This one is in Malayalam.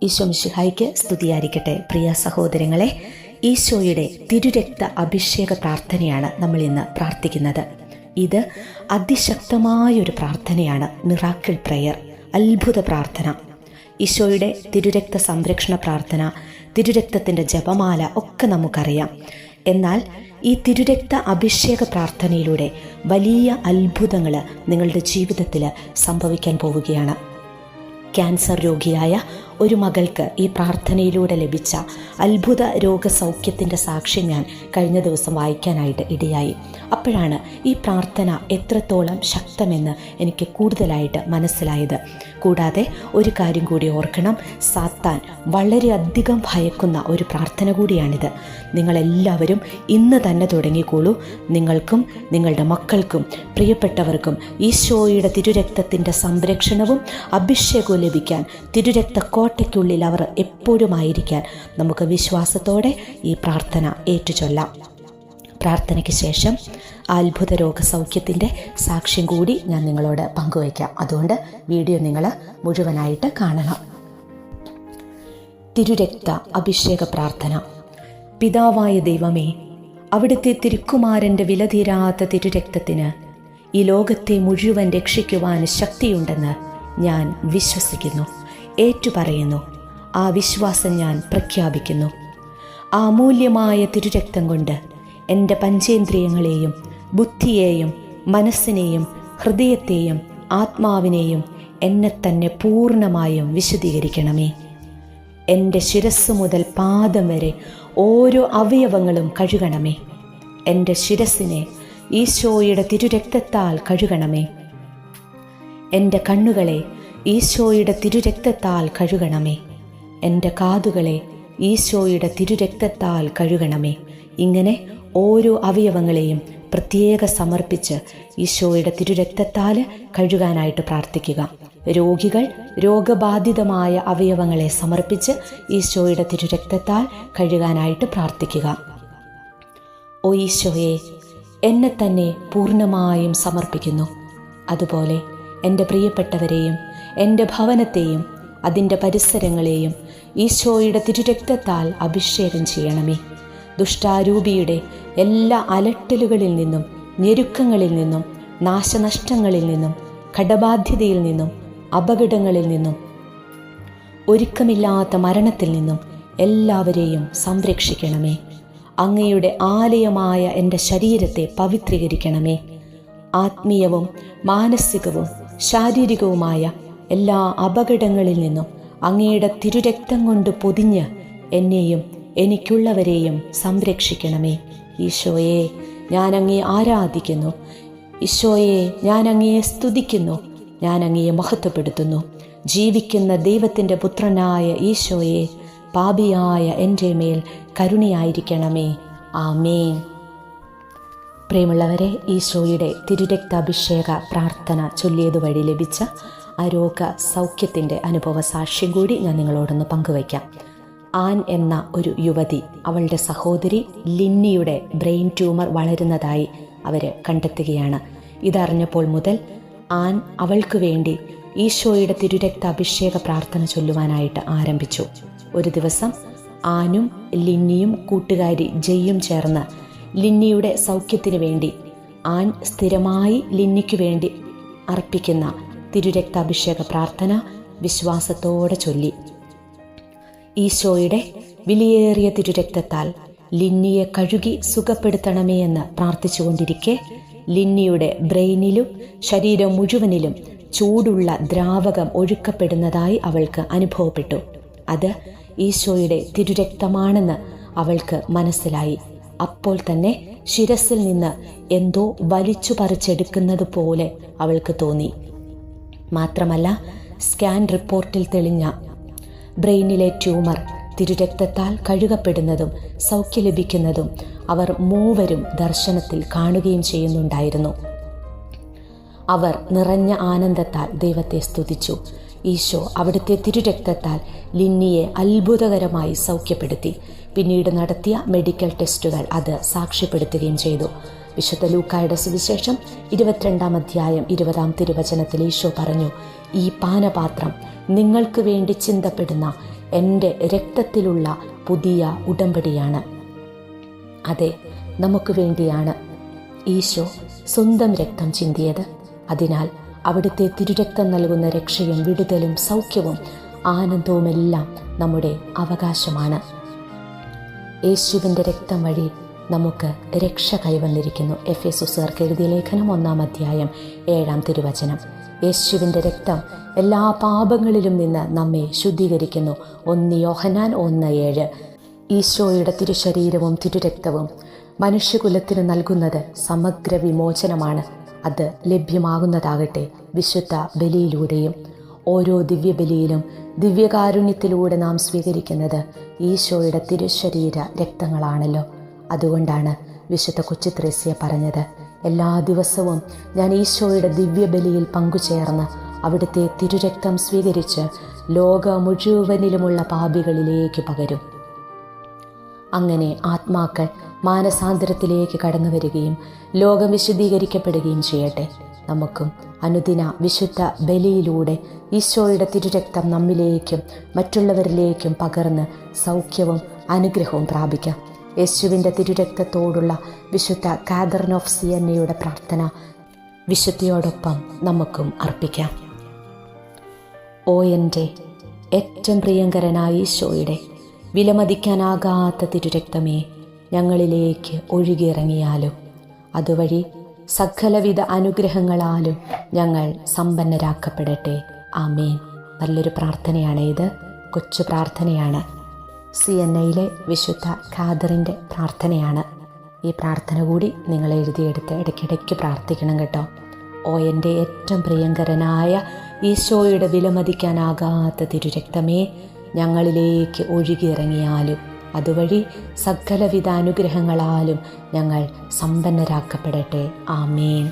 ഈശോ മിശിഹായ്ക്ക് സ്തുതിയായിരിക്കട്ടെ. പ്രിയ സഹോദരങ്ങളെ, ഈശോയുടെ തിരുരക്ത അഭിഷേക പ്രാർത്ഥനയാണ് നമ്മൾ ഇന്ന് പ്രാർത്ഥിക്കുന്നത്. ഇത് അതിശക്തമായൊരു പ്രാർത്ഥനയാണ്. മിറാക്കിൾ പ്രെയർ, അത്ഭുത പ്രാർത്ഥന. ഈശോയുടെ തിരുരക്ത സംരക്ഷണ പ്രാർത്ഥന, തിരുരക്തത്തിൻ്റെ ജപമാല ഒക്കെ നമുക്കറിയാം. എന്നാൽ ഈ തിരുരക്ത അഭിഷേക പ്രാർത്ഥനയിലൂടെ വലിയ അത്ഭുതങ്ങൾ നിങ്ങളുടെ ജീവിതത്തിൽ സംഭവിക്കാൻ പോവുകയാണ്. ക്യാൻസർ രോഗിയായ ഒരു മകൾക്ക് ഈ പ്രാർത്ഥനയിലൂടെ ലഭിച്ച അത്ഭുത രോഗസൗഖ്യത്തിൻ്റെ സാക്ഷ്യം ഞാൻ കഴിഞ്ഞ ദിവസം വായിക്കാനായിട്ട് ഇടയായി. അപ്പോഴാണ് ഈ പ്രാർത്ഥന എത്രത്തോളം ശക്തമെന്ന് എനിക്ക് കൂടുതലായിട്ട് മനസ്സിലായത്. കൂടാതെ ഒരു കാര്യം കൂടി ഓർക്കണം, സാത്താൻ വളരെയധികം ഭയക്കുന്ന ഒരു പ്രാർത്ഥന കൂടിയാണിത്. നിങ്ങളെല്ലാവരും ഇന്ന് തന്നെ തുടങ്ങിക്കോളൂ. നിങ്ങൾക്കും നിങ്ങളുടെ മക്കൾക്കും പ്രിയപ്പെട്ടവർക്കും ഈശോയുടെ തിരുരക്തത്തിൻ്റെ സംരക്ഷണവും അഭിഷേകവും ലഭിക്കാൻ, തിരുരക്ത കോട്ടയ്ക്കുള്ളിൽ അവർ എപ്പോഴും ആയിരിക്കാൻ നമുക്ക് വിശ്വാസത്തോടെ ഈ പ്രാർത്ഥന ഏറ്റുചൊല്ലാം. പ്രാർത്ഥനയ്ക്ക് ശേഷം അത്ഭുത രോഗസൗഖ്യത്തിൻ്റെ സാക്ഷ്യം കൂടി ഞാൻ നിങ്ങളോട് പങ്കുവയ്ക്കാം. അതുകൊണ്ട് വീഡിയോ നിങ്ങൾ മുഴുവനായിട്ട് കാണണം. തിരുരക്ത അഭിഷേക പ്രാർത്ഥന. പിതാവായ ദൈവമേ, അവിടുത്തെ തിരുക്കുമാരൻ്റെ വിലതീരാത്ത തിരുരക്തത്തിന് ഈ ലോകത്തെ മുഴുവൻ രക്ഷിക്കുവാൻ ശക്തിയുണ്ടെന്ന് ഞാൻ വിശ്വസിക്കുന്നു, ഏറ്റുപറയുന്നു. ആ വിശ്വാസം ഞാൻ പ്രഖ്യാപിക്കുന്നു. ആ അമൂല്യമായ തിരുരക്തം കൊണ്ട് എൻ്റെ പഞ്ചേന്ദ്രിയങ്ങളെയും ബുദ്ധിയെയും മനസ്സിനെയും ഹൃദയത്തെയും ആത്മാവിനെയും എന്നെ തന്നെ പൂർണ്ണമായും വിശുദ്ധീകരിക്കണമേ. എൻ്റെ ശിരസ് മുതൽ പാദം വരെ ഓരോ അവയവങ്ങളും കഴുകണമേ. എൻ്റെ ശിരസിനെ ഈശോയുടെ തിരുരക്തത്താൽ കഴുകണമേ. എൻ്റെ കണ്ണുകളെ ഈശോയുടെ തിരുരക്തത്താൽ കഴുകണമേ. എൻ്റെ കാതുകളെ ഈശോയുടെ തിരുരക്തത്താൽ കഴുകണമേ. ഇങ്ങനെ ഓരോ അവയവങ്ങളെയും പ്രത്യേക സമർപ്പിച്ച് ഈശോയുടെ തിരുരക്തത്താൽ കഴുകാനായിട്ട് പ്രാർത്ഥിക്കുക. രോഗികൾ രോഗബാധിതമായ അവയവങ്ങളെ സമർപ്പിച്ച് ഈശോയുടെ തിരുരക്തത്താൽ കഴുകാനായിട്ട് പ്രാർത്ഥിക്കുക. ഓ ഈശോയെ, എന്നെ തന്നെ പൂർണ്ണമായും സമർപ്പിക്കുന്നു. അതുപോലെ എൻ്റെ പ്രിയപ്പെട്ടവരെയും എൻ്റെ ഭവനത്തെയും അതിൻ്റെ പരിസരങ്ങളെയും ഈശോയുടെ തിരുരക്തത്താൽ അഭിഷേകം ചെയ്യണമേ. ദുഷ്ടാരൂപിയുടെ എല്ലാ അലട്ടലുകളിൽ നിന്നും, ഞെരുക്കങ്ങളിൽ നിന്നും, നാശനഷ്ടങ്ങളിൽ നിന്നും, കടബാധ്യതയിൽ നിന്നും, അപകടങ്ങളിൽ നിന്നും, ഒരുക്കമില്ലാത്ത മരണത്തിൽ നിന്നും എല്ലാവരെയും സംരക്ഷിക്കണമേ. അങ്ങയുടെ ആലയമായ എൻ്റെ ശരീരത്തെ പവിത്രീകരിക്കണമേ. ആത്മീയവും മാനസികവും ശാരീരികവുമായ എല്ലാ അപകടങ്ങളിൽ നിന്നും അങ്ങയുടെ തിരുരക്തം കൊണ്ട് പൊതിഞ്ഞ് എന്നെയും എനിക്കുള്ളവരെയും സംരക്ഷിക്കണമേ. ഈശോയെ, ഞാൻ അങ്ങയെ ആരാധിക്കുന്നു. ഈശോയെ, ഞാൻ അങ്ങയെ സ്തുതിക്കുന്നു. ഞാൻ അങ്ങയെ മഹത്വപ്പെടുത്തുന്നു. ജീവിക്കുന്ന ദൈവത്തിൻ്റെ പുത്രനായ ഈശോയെ, പാപിയായ എൻ്റെ മേൽ കരുണയായിരിക്കണമേ. ആമേൻ. പ്രിയമുള്ളവരെ, ഈശോയുടെ തിരുരക്താഭിഷേക പ്രാർത്ഥന ചൊല്ലിയത് വഴി ലഭിച്ച ആ രോഗ സൗഖ്യത്തിൻ്റെ അനുഭവ സാക്ഷ്യം കൂടി ഞാൻ നിങ്ങളോടൊന്ന് പങ്കുവയ്ക്കാം. ആൻ എന്ന ഒരു യുവതി, അവളുടെ സഹോദരി ലിന്നിയുടെ ബ്രെയിൻ ട്യൂമർ വളരുന്നതായി അവർ കണ്ടെത്തുകയാണ്. ഇതറിഞ്ഞപ്പോൾ മുതൽ ആൻ അവൾക്ക് വേണ്ടി ഈശോയുടെ തിരുരക്താഭിഷേക പ്രാർത്ഥന ചൊല്ലുവാനായിട്ട് ആരംഭിച്ചു. ഒരു ദിവസം ആനും ലിന്നിയും കൂട്ടുകാരി ജയ്യും ചേർന്ന് ലിന്നിയുടെ സൗഖ്യത്തിന് വേണ്ടി ആൻ സ്ഥിരമായി ലിന്നിക്ക് വേണ്ടി അർപ്പിക്കുന്ന തിരുരക്താഭിഷേക പ്രാർത്ഥന വിശ്വാസത്തോടെ ചൊല്ലി. ഈശോയുടെ വിലയേറിയ തിരുരക്തത്താൽ ലിന്നിയെ കഴുകി സുഖപ്പെടുത്തണമേ എന്ന് പ്രാർത്ഥിച്ചുകൊണ്ടിരിക്കെ ലിന്നിയുടെ ബ്രെയിനിലും ശരീരം മുഴുവനിലും ചൂടുള്ള ദ്രാവകം ഒഴുക്കപ്പെടുന്നതായി അവൾക്ക് അനുഭവപ്പെട്ടു. അത് ഈശോയുടെ തിരുരക്തമാണെന്ന് അവൾക്ക് മനസ്സിലായി. അപ്പോൾ തന്നെ ശിരസിൽ നിന്ന് എന്തോ വലിച്ചു പറിച്ചെടുക്കുന്നത് പോലെ അവൾക്ക് തോന്നി. മാത്രമല്ല, സ്കാൻ റിപ്പോർട്ടിൽ തെളിഞ്ഞ ബ്രെയിനിലെ ട്യൂമർ തിരുരക്തത്താൽ കഴുകപ്പെടുന്നതും സൗഖ്യം ലഭിക്കുന്നതും അവർ മൂവരും ദർശനത്തിൽ കാണുകയും ചെയ്യുന്നുണ്ടായിരുന്നു. അവർ നിറഞ്ഞ ആനന്ദത്താൽ ദൈവത്തെ സ്തുതിച്ചു. ഈശോ അവിടുത്തെ തിരുരക്തത്താൽ ലിന്നിയെ അത്ഭുതകരമായി സൗഖ്യപ്പെടുത്തി. പിന്നീട് നടത്തിയ മെഡിക്കൽ ടെസ്റ്റുകൾ അത് സാക്ഷ്യപ്പെടുത്തുകയും ചെയ്തു. വിശുദ്ധ ലൂക്കായുടെ സുവിശേഷം 22 അധ്യായം 20 തിരുവചനത്തിൽ ഈശോ പറഞ്ഞു, ഈ പാനപാത്രം നിങ്ങൾക്ക് വേണ്ടി ചിന്തപ്പെടുന്ന എൻ്റെ രക്തത്തിലുള്ള പുതിയ ഉടമ്പടിയാണ്. അതെ, നമുക്ക് വേണ്ടിയാണ് ഈശോ സ്വന്തം രക്തം ചിന്തിയത്. അതിനാൽ അവിടുത്തെ തിരുരക്തം നൽകുന്ന രക്ഷയും വിടുതലും സൗഖ്യവും ആനന്ദവുമെല്ലാം നമ്മുടെ അവകാശമാണ്. യേശുവിൻ്റെ രക്തം വഴി നമുക്ക് രക്ഷ കൈവന്നിരിക്കുന്നു. എഫെസോസ്യർക്ക് എഴുതിയ ലേഖനം 1-ാം അധ്യായം 7-ാം തിരുവചനം. യേശുവിൻ്റെ രക്തം എല്ലാ പാപങ്ങളിലും നിന്ന് നമ്മെ ശുദ്ധീകരിക്കുന്നു. 1 യോഹന്നാൻ 1:7. ഈശോയുടെ തിരുശരീരവും തിരുരക്തവും മനുഷ്യകുലത്തിന് നൽകുന്നത് സമഗ്ര വിമോചനമാണ്. അത് ലഭ്യമാകുന്നതാകട്ടെ വിശുദ്ധ ബലിയിലൂടെയും. ഓരോ ദിവ്യബലിയിലും ദിവ്യകാരുണ്യത്തിലൂടെ നാം സ്വീകരിക്കുന്നത് ഈശോയുടെ തിരുശരീര രക്തങ്ങളാണല്ലോ. അതുകൊണ്ടാണ് വിശുദ്ധ കൊച്ചുത്രേസ്യ പറഞ്ഞത്, എല്ലാ ദിവസവും ഞാൻ ഈശോയുടെ ദിവ്യബലിയിൽ പങ്കുചേർന്ന് അവിടുത്തെ തിരുരക്തം സ്വീകരിച്ച് ലോക മുഴുവനിലുമുള്ള പാപികളിലേക്ക് പകരും. അങ്ങനെ ആത്മാക്കൾ മാനസാന്തരത്തിലേക്ക് കടന്നു വരികയും ലോകം വിശുദ്ധീകരിക്കപ്പെടുകയും ചെയ്യട്ടെ. നമുക്കും അനുദിന വിശുദ്ധ ബലിയിലൂടെ ഈശോയുടെ തിരുരക്തം നമ്മിലേക്കും മറ്റുള്ളവരിലേക്കും പകർന്ന് സൗഖ്യവും അനുഗ്രഹവും പ്രാപിക്കാം. യേശുവിൻ്റെ തിരുരക്തത്തോടുള്ള വിശുദ്ധ കാതറിൻ ഓഫ് സിയന്നയുടെ പ്രാർത്ഥന വിശുദ്ധിയോടൊപ്പം നമുക്കും അർപ്പിക്കാം. ഓ എൻ്റെ ഏറ്റവും പ്രിയങ്കരനായ ഈശോയുടെ വിലമതിക്കാനാകാത്ത തിരുരക്തമേ, ഞങ്ങളിലേക്ക് ഒഴുകിയിറങ്ങിയാലും അതുവഴി സകലവിധ അനുഗ്രഹങ്ങളാലും ഞങ്ങൾ സമ്പന്നരാക്കപ്പെടട്ടെ. ആമേൻ. നല്ലൊരു പ്രാർത്ഥനയാണ് ഇത്. കൊച്ചു പ്രാർത്ഥനയാണ്. സിയന്നയിലെ വിശുദ്ധ കാതറിൻ്റെ പ്രാർത്ഥനയാണ്. ഈ പ്രാർത്ഥന കൂടി നിങ്ങൾ എഴുതിയെടുത്ത് ഇടയ്ക്കിടയ്ക്ക് പ്രാർത്ഥിക്കണം കേട്ടോ. ഓ എൻ്റെ ഏറ്റവും പ്രിയങ്കരനായ ഈശോയുടെ വിലമതിക്കാനാകാത്ത തിരുരക്തമേ, ഞങ്ങളിലേക്ക് ഒഴുകിയിറങ്ങിയാലും അതുവഴി സകലവിധ അനുഗ്രഹങ്ങളാലും ഞങ്ങൾ സമ്പന്നരാക്കപ്പെടട്ടെ. ആമേൻ.